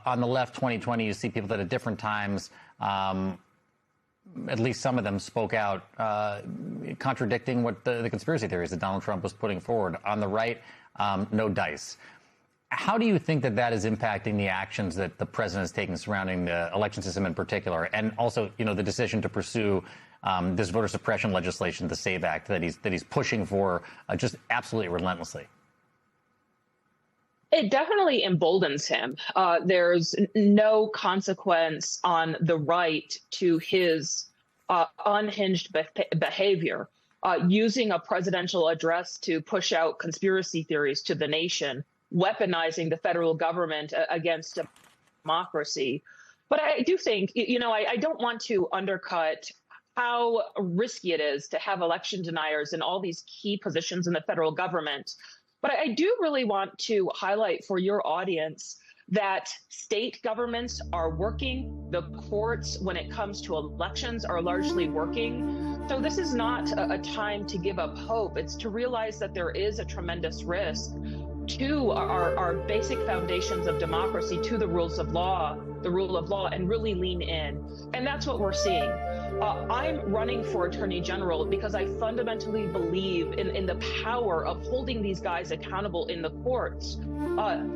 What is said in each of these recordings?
on the left, 2020, you see people that at different times, at least some of them spoke out, contradicting what the conspiracy theories that Donald Trump was putting forward. On the right, no dice. How do you think that is impacting the actions that the president is taking surrounding the election system in particular, and also, the decision to pursue this voter suppression legislation, the SAVE Act, that he's pushing for just absolutely relentlessly? It definitely emboldens him. There's no consequence on the right to his unhinged behavior. Using a presidential address to push out conspiracy theories to the nation, weaponizing the federal government against democracy. But I do think, I don't want to undercut how risky it is to have election deniers in all these key positions in the federal government. But I do really want to highlight for your audience that state governments are working. The courts, when it comes to elections, are largely working. So this is not a time to give up hope. It's to realize that there is a tremendous risk to our basic foundations of democracy, to the rule of law, and really lean in. And that's what we're seeing. I'm running for Attorney General because I fundamentally believe in the power of holding these guys accountable in the courts.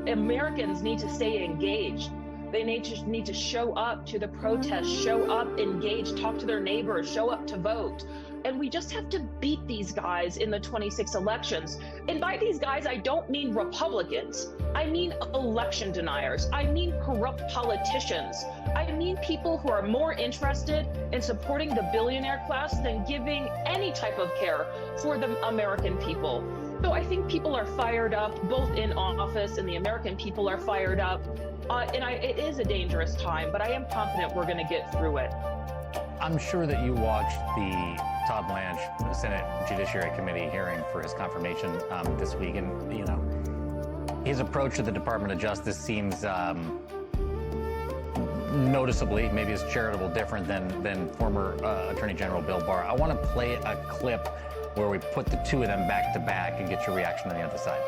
Americans need to stay engaged. They need to show up to the protests, show up, engage, talk to their neighbors, show up to vote. And we just have to beat these guys in the 26 elections. And by these guys, I don't mean Republicans. I mean election deniers. I mean corrupt politicians. I mean people who are more interested in supporting the billionaire class than giving any type of care for the American people. So I think people are fired up, both in office, and the American people are fired up. It is a dangerous time, but I am confident we're going to get through it. I'm sure that you watched the Todd Blanche Senate Judiciary Committee hearing for his confirmation this week, and his approach to the Department of Justice seems noticeably, maybe it's charitable, different than former Attorney General Bill Barr. I want to play a clip where we put the two of them back to back and get your reaction on the other side.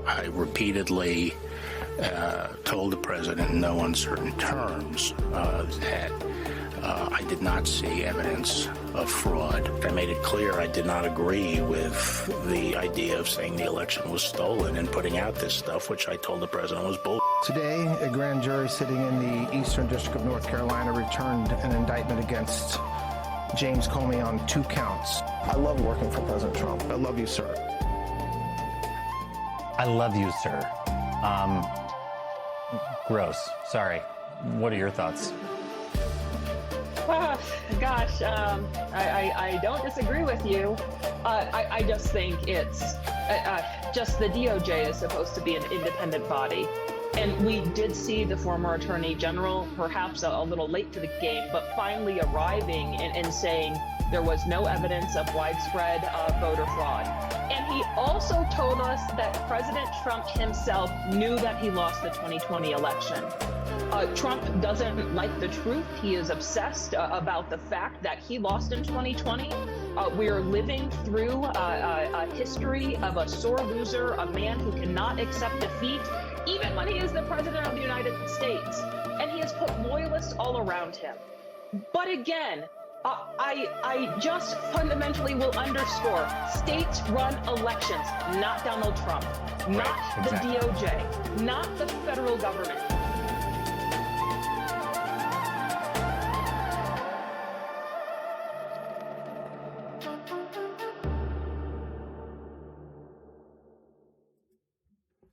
I repeatedly told the president in no uncertain terms that I did not see evidence of fraud. I made it clear I did not agree with the idea of saying the election was stolen and putting out this stuff, which I told the president was bull. Today, a grand jury sitting in the Eastern District of North Carolina returned an indictment against James Comey on 2 counts. I love working for President Trump. I love you, sir. I love you, sir. Gross. Sorry. What are your thoughts? Gosh, I don't disagree with you. I just think it's just the DOJ is supposed to be an independent body. And we did see the former Attorney General, perhaps a little late to the game, but finally arriving and saying there was no evidence of widespread voter fraud. And he also told us that President Trump himself knew that he lost the 2020 election. Trump doesn't like the truth. He is obsessed about the fact that he lost in 2020. We are living through a history of a sore loser, a man who cannot accept defeat, even when he is the president of the United States. And he has put loyalists all around him. But again, I just fundamentally will underscore, states run elections, not Donald Trump, not the DOJ, not the federal government.